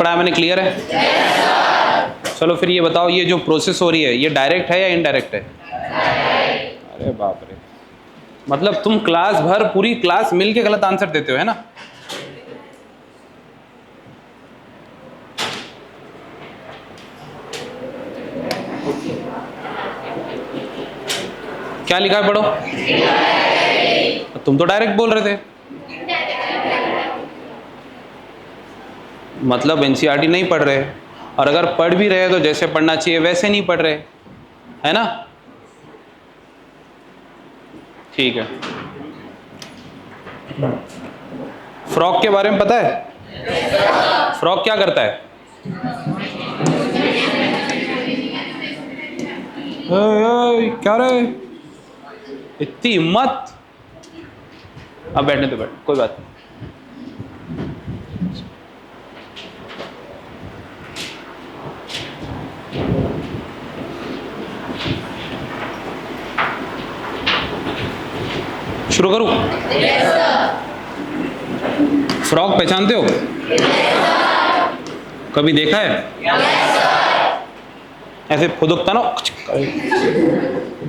पढ़ाया मैंने क्लियर है? चलो फिर ये बताओ, ये जो प्रोसेस हो रही है ये डायरेक्ट है या इनडायरेक्ट है? अरे बाप रे, मतलब तुम क्लास भर पूरी क्लास मिल के गलत आंसर देते हो, है ना? क्या लिखा है पढ़ो? तुम तो डायरेक्ट बोल रहे थे। मतलब एनसीईआरटी नहीं पढ़ रहे, और अगर पढ़ भी रहे तो जैसे पढ़ना चाहिए वैसे नहीं पढ़ रहे, है ना? ठीक है। फ्रॉग के बारे में पता है? फ्रॉग क्या करता है? क्या रे, इतनी हिम्मत? अब बैठने तो बैठ, कोई बात नहीं। शुरू करूं? फ्रॉग पहचानते हो? कभी देखा है? ऐसे फुदकता ना,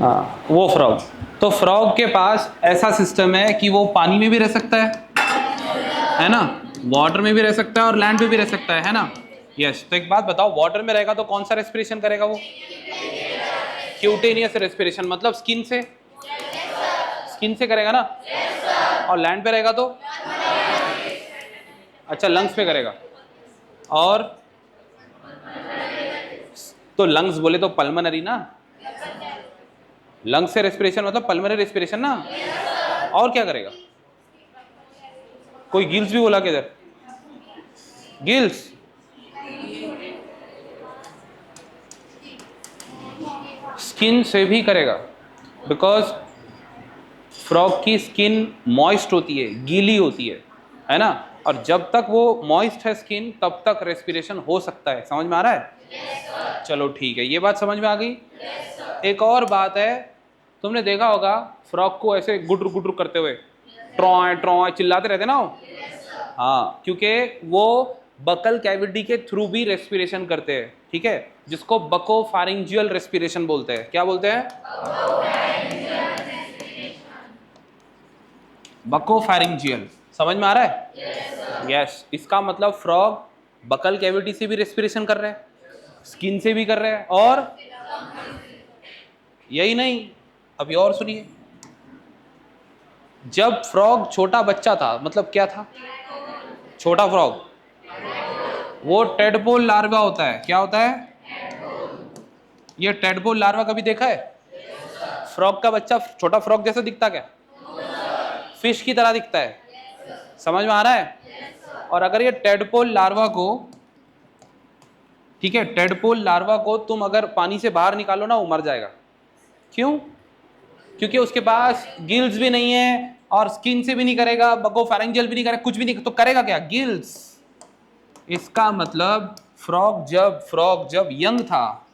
हाँ वो फ्रॉग। तो फ्रॉग के पास ऐसा सिस्टम है कि वो पानी में भी रह सकता है ना, वाटर में भी रह सकता है और लैंड पे भी रह सकता है ना? यस। तो एक बात बताओ, वाटर में रहेगा तो कौन सा रेस्पिरेशन करेगा वो? क्यूटेनियस रेस्पिरेशन, मतलब स्किन से, स्किन से करेगा ना? और लैंड पे रहेगा तो? अच्छा, लंग्स पे करेगा। और तो लंग्स बोले तो पल्मनरी ना, लंग्स से रेस्पिरेशन मतलब पल्मनरी रेस्पिरेशन ना। और क्या करेगा? कोई गिल्स भी बोला किधर? गिल्स? स्किन से भी करेगा, बिकॉज फ्रॉग की स्किन मॉइस्ट होती है, गीली होती है ना? और जब तक वो मॉइस्ट है स्किन तब तक रेस्पिरेशन हो सकता है। समझ में आ रहा है? yes, चलो ठीक है, ये बात समझ में आ गई। yes, एक और बात है, तुमने देखा होगा फ्रॉग को ऐसे गुटर गुटर करते हुए, ट्रॉय ट्रॉय चिल्लाते रहते ना वो। yes, हाँ, क्योंकि वो बकल कैविटी के थ्रू भी रेस्पिरेशन करते हैं, ठीक है, जिसको बकोफैरिंजियल रेस्पिरेशन बोलते हैं। क्या बोलते हैं? बकोफैरिंजियल। समझ में आ रहा है? यस। इसका मतलब फ्रॉग बकल कैविटी से भी रेस्पिरेशन कर रहे हैं, स्किन से भी कर रहे हैं, और यही नहीं, अभी और सुनिए। जब फ्रॉग छोटा बच्चा था, मतलब क्या था? छोटा फ्रॉग, वो टेडपोल लार्वा होता है। क्या होता है? ये टेडपोल लार्वा कभी देखा है? फ्रॉग का बच्चा छोटा फ्रॉग जैसा दिखता क्या? फिश की तरह दिखता है। समझ में आ रहा है? और अगर ये टेडपोल लार्वा को, ठीक है, टेडपोल लार्वा को तुम अगर पानी से बाहर निकालो ना, वो मर जाएगा। क्यों? क्योंकि उसके पास गिल्स भी नहीं है और स्किन से भी नहीं करेगा, बकोफैरिंजियल भी नहीं करेगा, कुछ भी नहीं, तो करेगा क्या? गिल्स। इसका मतलब फ्रॉग जब यंग था,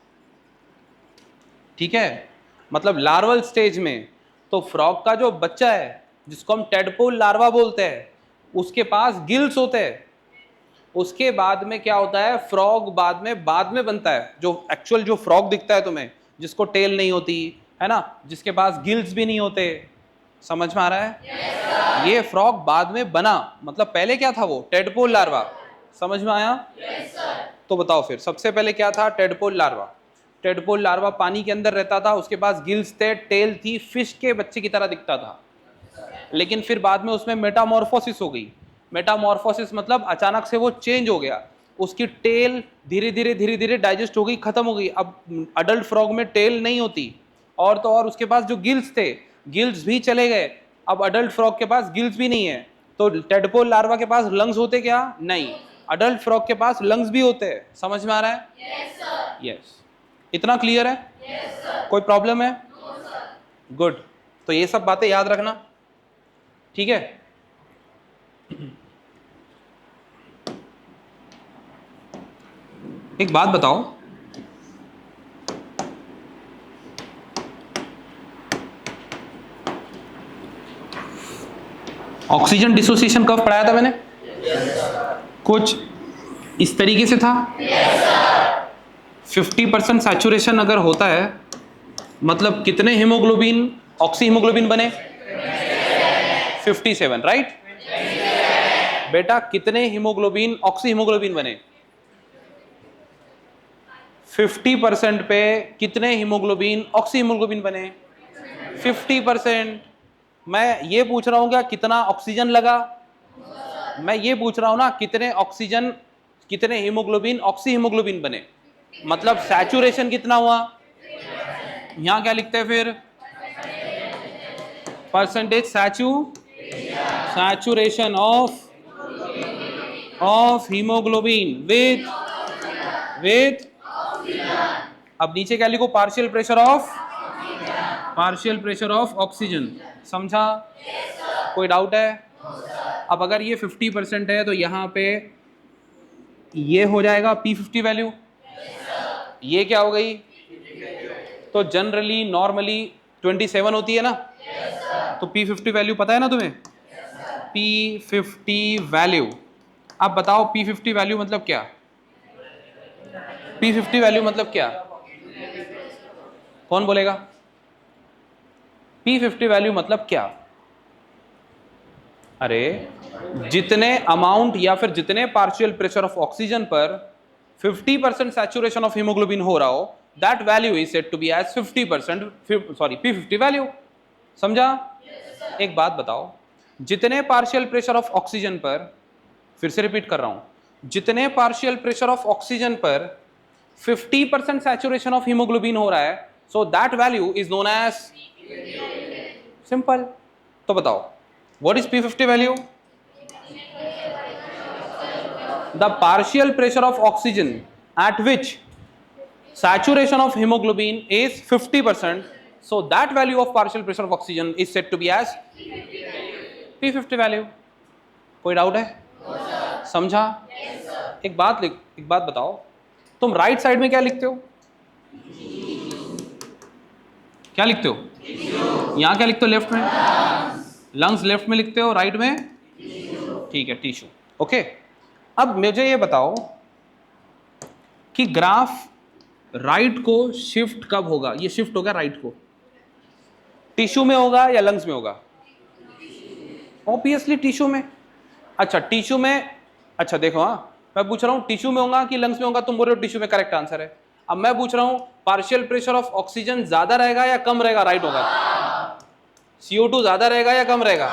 ठीक है, मतलब लार्वल स्टेज में, तो फ्रॉग का जो बच्चा है जिसको हम टेडपोल लार्वा बोलते हैं, उसके पास गिल्स होते हैं। उसके बाद में क्या होता है? फ्रॉग बाद में बनता है, जो एक्चुअल जो फ्रॉग दिखता है तुम्हें, जिसको टेल नहीं होती है ना, जिसके पास गिल्स भी नहीं होते। समझ में आ रहा है? yes, ये फ्रॉग बाद में बना, मतलब पहले क्या था? वो टेडपोल लार्वा। समझ में आया? yes, तो बताओ फिर, सबसे पहले क्या था? Tadpole larva. टेडपोल लार्वा पानी के अंदर रहता था, उसके पास गिल्स थे, टेल थी, फिश के बच्चे की तरह दिखता था। लेकिन फिर बाद में उसमें मेटामॉर्फोसिस हो गई। मेटामॉर्फोसिस मतलब अचानक से वो चेंज हो गया, उसकी टेल धीरे धीरे डाइजेस्ट हो गई, खत्म हो गई। अब अडल्ट फ्रॉग में टेल नहीं होती, और तो और उसके पास जो गिल्स थे, गिल्स भी चले गए। अब अडल्ट फ्रॉग के पास गिल्स भी नहीं है। तो टेडपोल लार्वा के पास लंग्स होते क्या? नहीं। अडल्ट फ्रॉग के पास लंग्स भी होते हैं। समझ में आ रहा है? यस। इतना क्लियर है? कोई प्रॉब्लम है? गुड। तो ये सब बातें याद रखना, ठीक है? एक बात बताओ, ऑक्सीजन डिसोसिएशन कब पढ़ाया था मैंने? कुछ इस तरीके से था। 50% सैचुरेशन अगर होता है मतलब कितने हीमोग्लोबिन, ऑक्सी हीमोग्लोबिन बने? 57, राइट? बेटा कितने हीमोग्लोबिन, ऑक्सी हीमोग्लोबिन बने? 50% पे कितने हीमोग्लोबिन, ऑक्सी हीमोग्लोबिन बने? 50%। मैं ये पूछ रहा हूं क्या कितना ऑक्सीजन लगा? मैं ये पूछ रहा हूं ना कितने ऑक्सीजन, कितने हीमोग्लोबिन, ऑक्सी हीमोग्लोबिन बने, मतलब सैचुरेशन कितना हुआ? यहां क्या लिखते हैं फिर? Percentage saturation of haemoglobin with अब नीचे क्या लिखो? Partial pressure of oxygen. समझा? कोई डाउट है? अब अगर ये 50% है तो यहाँ पे ये हो जाएगा P50 वैल्यू। ये क्या हो गई? तो जनरली नॉर्मली 27 होती है ना, तो P50 वैल्यू पता है ना तुम्हें? P50 वैल्यू, अब बताओ P50 वैल्यू मतलब क्या? P50 वैल्यू मतलब क्या? कौन बोलेगा? P50 वैल्यू मतलब क्या? अरे जितने अमाउंट या फिर जितने पार्शियल प्रेशर ऑफ ऑक्सीजन पर 50% सैचुरेशन ऑफ हीमोग्लोबिन हो रहा हो, that value is said to be as 50%, sorry P50 value. समझा? एक बात बताओ, जितने पार्शियल प्रेशर ऑफ ऑक्सीजन पर, फिर से रिपीट कर रहा हूं, जितने पार्शियल प्रेशर ऑफ ऑक्सीजन पर 50% सैचुरेशन ऑफ हीमोग्लोबिन हो रहा है, so that value is known as simple. तो बताओ what is P50 value? The partial pressure of oxygen at which saturation of hemoglobin is 50%, so that value of partial pressure of oxygen is said to be as P50 value। कोई doubt है? समझा? एक बात बताओ, तुम right side में क्या लिखते हो? क्या लिखते हो? यहां क्या लिखते हो? लेफ्ट में लंग्स लेफ्ट में लिखते हो, राइट में ठीक है टिश्यू। ओके, अब मुझे ये बताओ कि ग्राफ राइट को शिफ्ट कब होगा? ये शिफ्ट होगा राइट को, टिश्यू में होगा या लंग्स में होगा? ऑब्वियसली टिश्यू में। अच्छा टिश्यू में, अच्छा देखो, हाँ मैं पूछ रहा हूं टिश्यू में होगा कि लंग्स में होगा? तुम बोल रहे हो टिश्यू में, करेक्ट आंसर है। अब मैं पूछ रहा हूं पार्शियल प्रेशर ऑफ ऑक्सीजन ज्यादा रहेगा या कम रहेगा? राइट होगा। CO2 ज्यादा रहेगा या कम रहेगा?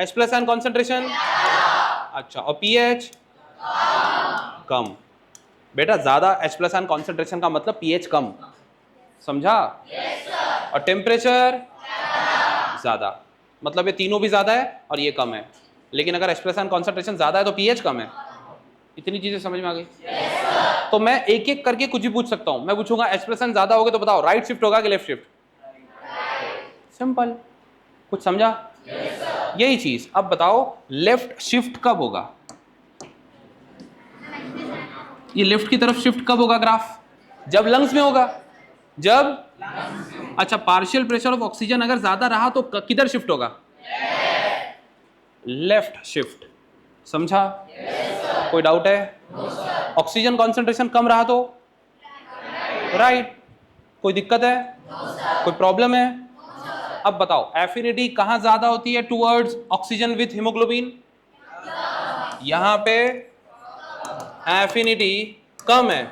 H+N कॉन्सेंट्रेशन, अच्छा, और pH कम। बेटा ज्यादा H+N कॉन्सेंट्रेशन का मतलब pH कम, समझा? और टेम्परेचर ज्यादा, मतलब ये तीनों भी ज्यादा है और ये कम है। लेकिन अगर H+N कॉन्सेंट्रेशन ज्यादा है तो pH कम है। इतनी चीजें समझ में आ गई? तो मैं एक एक करके कुछ भी पूछ सकता हूं। मैं पूछूंगा H+N ज्यादा हो गया तो बताओ राइट शिफ्ट होगा कि लेफ्ट शिफ्ट? सिंपल। कुछ समझा? यही चीज अब बताओ लेफ्ट शिफ्ट कब होगा? ये लेफ्ट की तरफ शिफ्ट कब होगा ग्राफ? जब लंग्स में होगा। जब अच्छा पार्शियल प्रेशर ऑफ ऑक्सीजन अगर ज्यादा रहा तो किधर शिफ्ट होगा? Left shift. समझा? कोई डाउट है? ऑक्सीजन कॉन्सेंट्रेशन कम रहा तो राइट। कोई दिक्कत है? कोई प्रॉब्लम है? अब बताओ एफिनिटी कहां ज्यादा होती है टुवर्ड्स ऑक्सीजन विथ हीमोग्लोबिन? यहां पे एफिनिटी कम है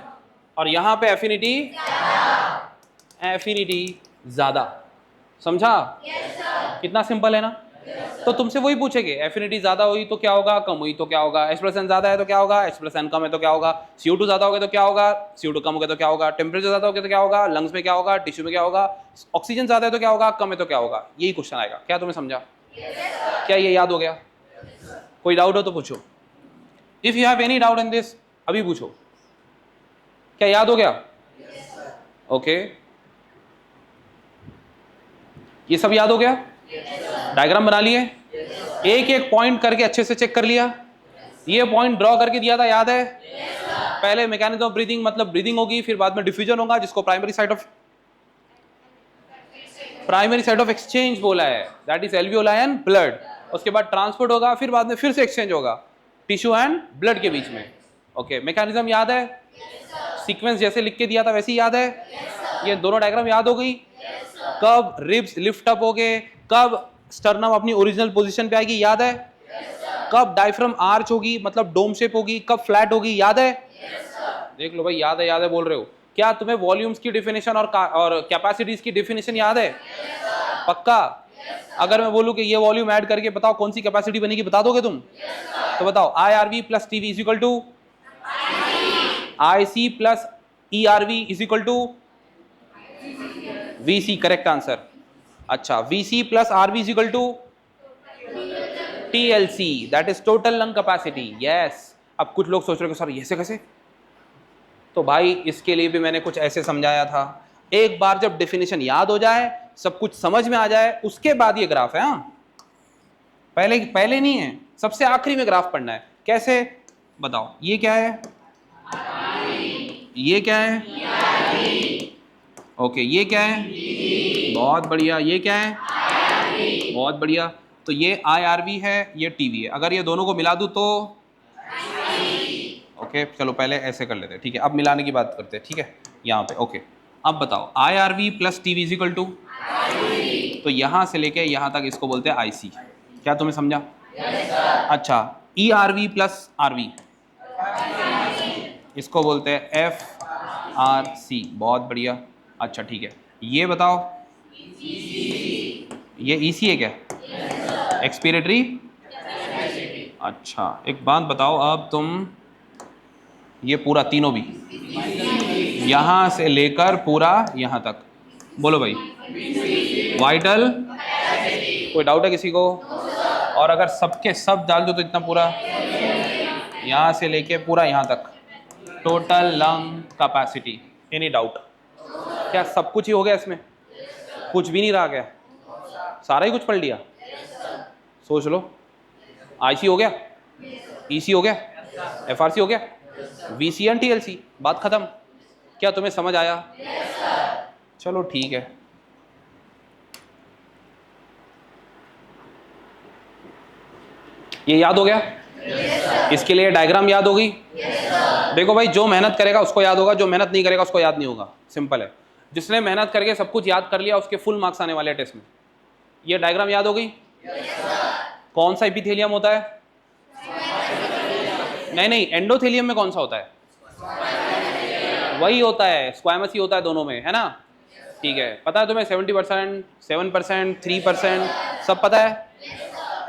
और यहां पे एफिनिटी ज्यादा। समझा? कितना सिंपल है ना? तो तुमसे वही पूछेंगे एफिनिटी ज्यादा हुई तो क्या होगा, कम हुई तो क्या होगा, H+N ज्यादा है तो क्या होगा, H+N कम है तो क्या होगा, CO2 ज्यादा हो गया तो क्या होगा, CO2 कम हो गया तो क्या होगा, टेम्परेचर ज्यादा हो गया तो क्या होगा, लंग्स में क्या होगा, टिश्यू में क्या होगा, ऑक्सीजन ज्यादा है तो क्या होगा, कम है तो क्या होगा। यही क्वेश्चन आएगा। क्या तुम्हें समझा? क्या ये याद हो गया? कोई डाउट हो तो पूछो। If you have any doubt in this अभी पूछो। क्या याद हो गया? ओके, ये सब याद हो गया? डायग्राम बना लिए? एक एक पॉइंट करके अच्छे से चेक कर लिया? ये पॉइंट ड्रॉ करके दिया था, याद है? पहले मैकेनिज्म ऑफ ब्रीदिंग, मतलब ब्रीदिंग होगी, फिर बाद में डिफ्यूजन होगा जिसको प्राइमरी साइट ऑफ एक्सचेंज बोला है, that is alveoli and blood. उसके बाद ट्रांसपोर्ट होगा, फिर बाद में फिर से एक्सचेंज होगा टिश्यू एंड ब्लड के बीच में। ओके, मैकेनिज्म याद है? सीक्वेंस जैसे लिख के दिया था वैसे ही याद है? ये दोनों डायग्राम याद हो गई? कब रिब्स लिफ्ट अप हो गए, कब स्टर्नम अपनी ओरिजिनल पोजीशन पे आएगी, याद है? कब डायफ्राम आर्च होगी, मतलब डोम शेप होगी, कब फ्लैट होगी, याद है? देख लो भाई, याद है बोल रहे हो। क्या तुम्हें वॉल्यूम्स की डेफिनेशन और कैपेसिटीज की डेफिनेशन याद है? पक्का? अगर मैं बोलूं कि ये वॉल्यूम ऐड करके बताओ कौन सी कैपेसिटी बनेगी, बता दोगे तुम? तो बताओ, I R V plus T V is equal to I C plus E R V is equal to V C, correct answer. अच्छा, V C plus R V is equal to TLC, that is total lung capacity. Yes. अब कुछ लोग सोच रहे हो sir ऐसे कैसे, तो भाई इसके लिए भी मैंने कुछ ऐसे समझाया था। एक बार जब डेफिनेशन याद हो जाए, सब कुछ समझ में आ जाए, उसके बाद ये ग्राफ है। हाँ, पहले नहीं है, सबसे आखिरी में ग्राफ पढ़ना है। कैसे बताओ? ये क्या है? ये क्या है? ओके, ये क्या है? बहुत बढ़िया। ये क्या है? बहुत बढ़िया। तो ये IRV है, ये TV है। अगर ये दोनों को मिला दूं तो ओके, चलो पहले ऐसे कर लेते हैं, ठीक है? अब मिलाने की बात करते हैं, ठीक है? यहाँ पे ओके। अब बताओ, IRV plus TV is equal to, तो यहाँ से लेके यहाँ तक इसको बोलते हैं IC। क्या तुम्हें समझा? अच्छा, ERV प्लस RV इसको बोलते हैं FRC। बहुत बढ़िया। अच्छा ठीक है, ये बताओ, ये EC है क्या? एक्सपीरेटरी। अच्छा, एक बात बताओ, अब तुम ये पूरा तीनों भी यहाँ से लेकर पूरा यहाँ तक बोलो भाई, वाइटल। कोई डाउट है किसी को? और अगर सबके सब डाल दो तो इतना पूरा यहाँ से लेके पूरा यहाँ तक total lung capacity. Any doubt? क्या सब कुछ ही हो गया इसमें? कुछ भी नहीं रहा क्या? सारा ही कुछ पढ़ लिया? सोच लो, IC हो गया, EC हो गया, FRC हो गया, VC एंड TLC, बात खत्म। क्या तुम्हें समझ आया? चलो ठीक है। ये याद हो गया? इसके लिए डायग्राम याद होगी? देखो भाई, जो मेहनत करेगा उसको याद होगा, जो मेहनत नहीं करेगा उसको याद नहीं होगा। सिंपल है। जिसने मेहनत करके सब कुछ याद कर लिया उसके फुल मार्क्स आने वाले हैं टेस्ट में। ये डायग्राम याद हो गई? कौन सा एपिथेलियम होता है? नहीं, एंडोथेलियम में कौन सा होता है? वही होता है, स्क्वायमस ही होता है दोनों में, है ना? ठीक है, पता है तुम्हें 70%, 7%, 3% सब पता है?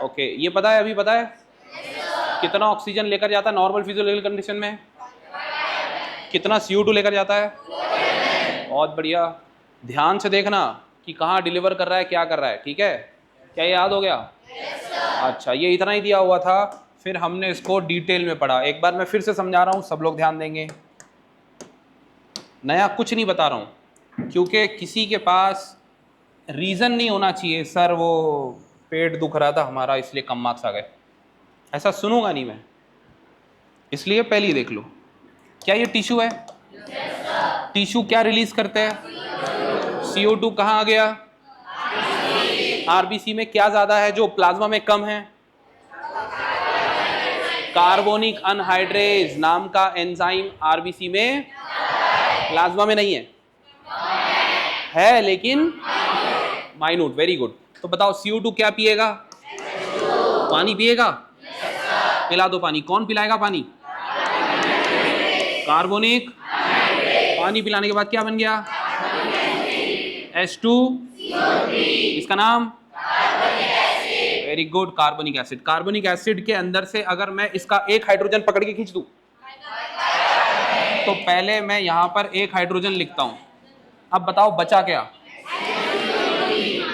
ओके, ये पता है, अभी पता है कितना ऑक्सीजन लेकर जाता है नॉर्मल फिजियोलॉजिकल कंडीशन में? कितना CO2 लेकर जाता है? बहुत बढ़िया। ध्यान से देखना कि कहाँ डिलीवर कर रहा है, क्या कर रहा है, ठीक है? क्या ये याद हो गया? अच्छा, ये इतना ही दिया हुआ था, फिर हमने इसको डिटेल में पढ़ा। एक बार मैं फिर से समझा रहा हूँ, सब लोग ध्यान देंगे। नया कुछ नहीं बता रहा हूँ, क्योंकि किसी के पास रीज़न नहीं होना चाहिए सर वो पेट दुख रहा था हमारा इसलिए कम मार्क्स आ गए, ऐसा सुनूंगा नहीं मैं। इसलिए पहले ही देख लो, क्या ये टिश्यू है? टिश्यू क्या रिलीज करते हैं? CO2 कहाँ आ गया? RBC में क्या ज्यादा है जो प्लाज्मा में कम है? कार्बोनिक अनहाइड्रेज नाम का एंजाइम RBC में, प्लाज्मा में नहीं है लेकिन माइन्यूट। Very good. तो बताओ, CO2 क्या पिएगा? पानी पिएगा? पिला दो पानी। कौन पिलाएगा पानी? कार्बोनिक। पानी पिलाने के बाद क्या बन गया? H2, इसका नाम? Very good, carbonic acid. Carbonic acid के अंदर से अगर मैं इसका एक हाइड्रोजन पकड़ के खींच दूं, तो पहले मैं यहां पर एक हाइड्रोजन लिखता हूं। अब बताओ बचा क्या?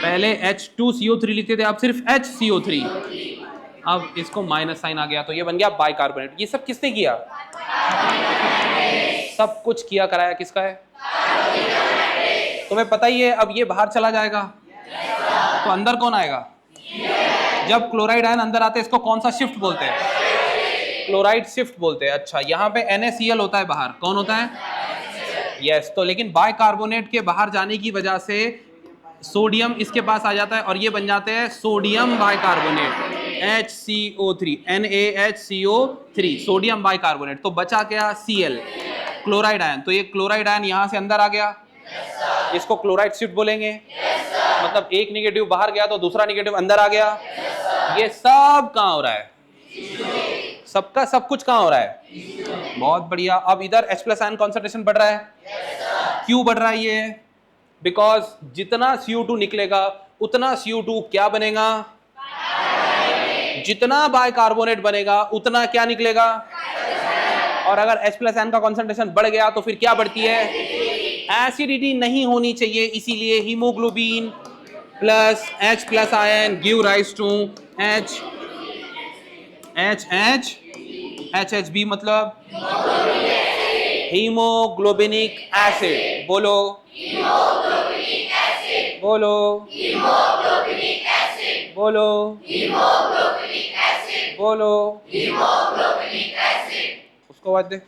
पहले H2CO3 लिखते थे, अब सिर्फ HCO3। अब इसको माइनस साइन आ गया, तो ये बन गया बाइकार्बोनेट। ये सब किसने किया? सब कुछ किया कराया किसका है? तुम्हें पता ही है। अब ये बाहर चला जाएगा तो अंदर कौन आएगा? जब क्लोराइड आयन अंदर आते हैं इसको कौन सा शिफ्ट बोलते हैं? क्लोराइड शिफ्ट बोलते हैं। अच्छा, यहाँ पे NaCl होता है बाहर, कौन होता है? यस। तो लेकिन बाइकार्बोनेट के बाहर जाने की वजह से सोडियम इसके पास आ जाता है और ये बन जाते हैं sodium bicarbonate, HCO3 NaHCO3 sodium bicarbonate. तो बचा क्या? Cl chloride ion. तो ये क्लोराइड आयन यहां से अंदर आ गया, इसको क्लोराइड शिफ्ट बोलेंगे। मतलब एक निगेटिव बाहर गया तो दूसरा निगेटिव अंदर आ गया। ये सब कहां हो रहा है? सबका सब कुछ कहां हो रहा है? बहुत बढ़िया। अब इधर H+ आयन कॉन्सेंट्रेशन बढ़ रहा है। क्यों बढ़ रहा है ये? बिकॉज जितना CO2 निकलेगा उतना CO2 क्या बनेगा? जितना बाइकार्बोनेट बनेगा उतना क्या निकलेगा? और अगर H+ आयन का कॉन्सेंट्रेशन बढ़ गया तो फिर क्या बढ़ती है? एसिडिटी नहीं होनी चाहिए, इसीलिए haemoglobin plus H+ ion give rise to HHB मतलब हीमोग्लोबिनिक एसिड। बोलो बोलो बोलो बोलो। उसको बाद दे।